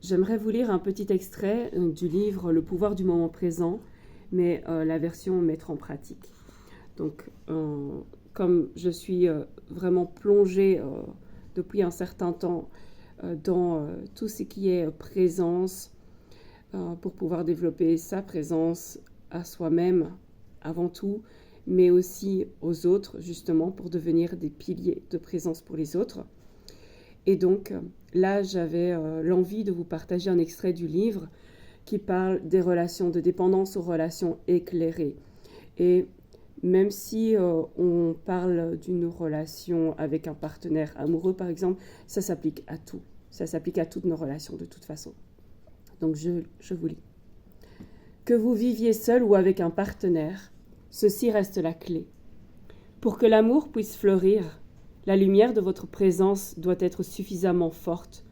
j'aimerais vous lire un petit extrait du livre Le pouvoir du moment présent, mais la version mettre en pratique. Donc, comme je suis vraiment plongée depuis un certain temps dans tout ce qui est présence, pour pouvoir développer sa présence à soi-même avant tout, mais aussi aux autres, justement, pour devenir des piliers de présence pour les autres. Et donc, là, j'avais l'envie de vous partager un extrait du livre qui parle des relations de dépendance aux relations éclairées. Et même si on parle d'une relation avec un partenaire amoureux, par exemple, ça s'applique à tout. Ça s'applique à toutes nos relations, de toute façon. Donc, je vous lis. Que vous viviez seul ou avec un partenaire, ceci reste la clé. Pour que l'amour puisse fleurir, la lumière de votre présence doit être suffisamment forte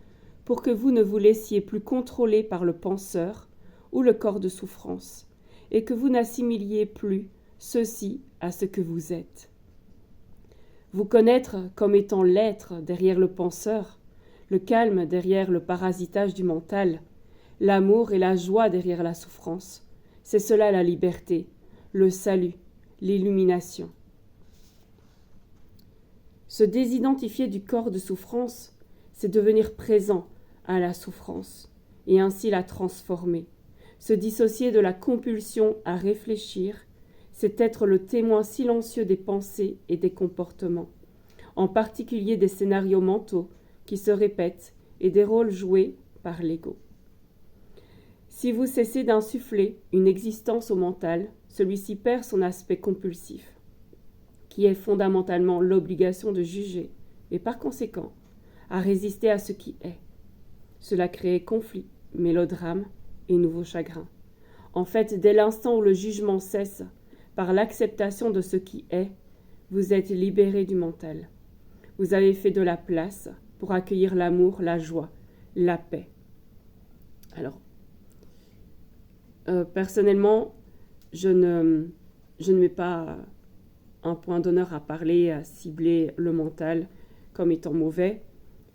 pour que vous ne vous laissiez plus contrôler par le penseur ou le corps de souffrance et que vous n'assimiliez plus ceci à ce que vous êtes. Vous connaître comme étant l'être derrière le penseur, le calme derrière le parasitage du mental, l'amour et la joie derrière la souffrance, c'est cela la liberté, le salut, l'illumination. Se désidentifier du corps de souffrance, c'est devenir présent à la souffrance et ainsi la transformer. Se dissocier de la compulsion à réfléchir, c'est être le témoin silencieux des pensées et des comportements, en particulier des scénarios mentaux qui se répètent et des rôles joués par l'ego. Si vous cessez d'insuffler une existence au mental, celui-ci perd son aspect compulsif, qui est fondamentalement l'obligation de juger, et par conséquent, à résister à ce qui est. Cela crée conflit, mélodrame et nouveaux chagrins. En fait, dès l'instant où le jugement cesse, par l'acceptation de ce qui est, vous êtes libéré du mental. Vous avez fait de la place pour accueillir l'amour, la joie, la paix. Alors, personnellement, je ne mets pas un point d'honneur à parler, à cibler le mental comme étant mauvais.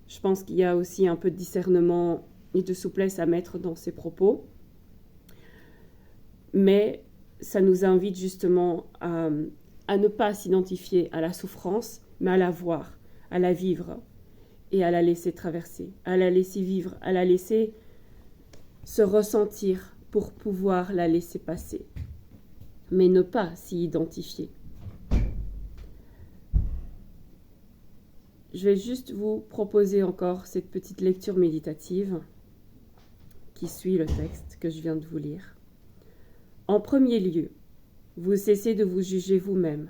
Je pense qu'il y a aussi un peu de discernement et de souplesse à mettre dans ces propos. Mais ça nous invite justement à ne pas s'identifier à la souffrance, mais à la voir, à la vivre et à la laisser traverser, à la laisser vivre, à la laisser se ressentir pour pouvoir la laisser passer, mais ne pas s'y identifier. Je vais juste vous proposer encore cette petite lecture méditative qui suit le texte que je viens de vous lire. En premier lieu, vous cessez de vous juger vous-même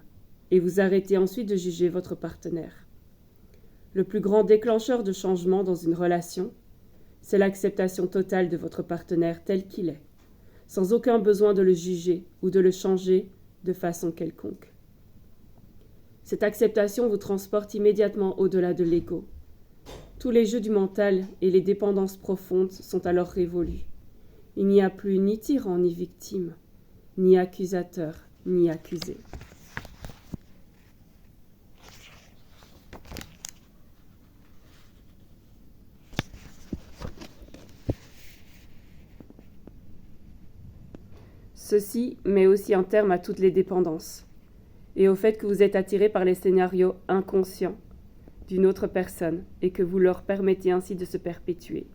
et vous arrêtez ensuite de juger votre partenaire. Le plus grand déclencheur de changement dans une relation, c'est l'acceptation totale de votre partenaire tel qu'il est, sans aucun besoin de le juger ou de le changer de façon quelconque. Cette acceptation vous transporte immédiatement au-delà de l'ego. Tous les jeux du mental et les dépendances profondes sont alors révolus. Il n'y a plus ni tyran ni victime, ni accusateur ni accusé. Ceci met aussi un terme à toutes les dépendances et au fait que vous êtes attiré par les scénarios inconscients d'une autre personne et que vous leur permettez ainsi de se perpétuer.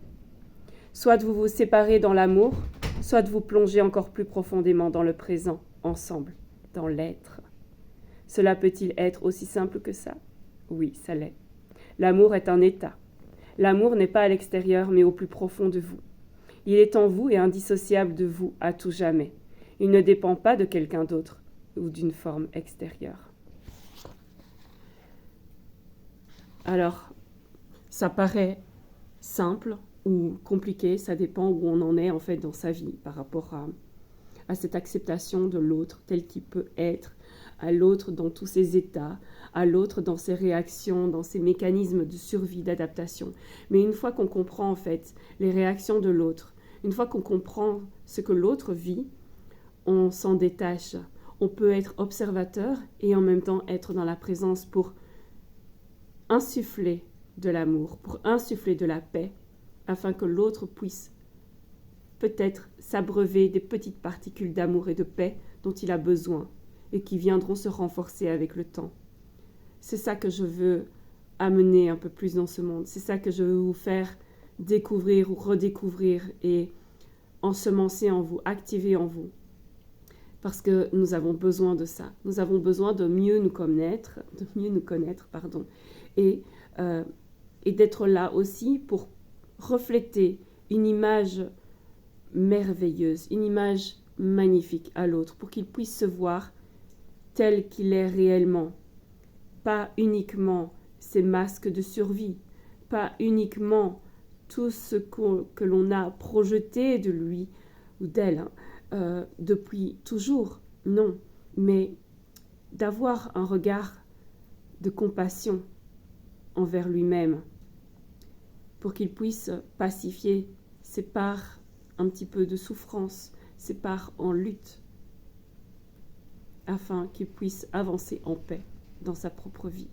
Soit vous vous séparez dans l'amour, soit vous plongez encore plus profondément dans le présent, ensemble, dans l'être. Cela peut-il être aussi simple que ça ? Oui, ça l'est. L'amour est un état. L'amour n'est pas à l'extérieur, mais au plus profond de vous. Il est en vous et indissociable de vous à tout jamais. Il ne dépend pas de quelqu'un d'autre ou d'une forme extérieure. Alors, ça paraît simple ou compliqué, ça dépend où on en est en fait dans sa vie par rapport à cette acceptation de l'autre tel qu'il peut être, à l'autre dans tous ses états, à l'autre dans ses réactions, dans ses mécanismes de survie, d'adaptation. Mais une fois qu'on comprend en fait les réactions de l'autre, une fois qu'on comprend ce que l'autre vit, on s'en détache. On peut être observateur et en même temps être dans la présence pour insuffler de l'amour, pour insuffler de la paix afin que l'autre puisse peut-être s'abreuver des petites particules d'amour et de paix dont il a besoin et qui viendront se renforcer avec le temps. C'est ça que je veux amener un peu plus dans ce monde. C'est ça que je veux vous faire découvrir ou redécouvrir et ensemencer en vous, activer en vous. Parce que nous avons besoin de ça. Nous avons besoin de mieux nous connaître, et d'être là aussi pour refléter une image merveilleuse, une image magnifique à l'autre, pour qu'il puisse se voir tel qu'il est réellement. Pas uniquement ces masques de survie, pas uniquement tout ce que l'on a projeté de lui ou d'elle depuis toujours, non, mais d'avoir un regard de compassion envers lui-même pour qu'il puisse pacifier ses parts un petit peu de souffrance, ses parts en lutte, afin qu'il puisse avancer en paix dans sa propre vie.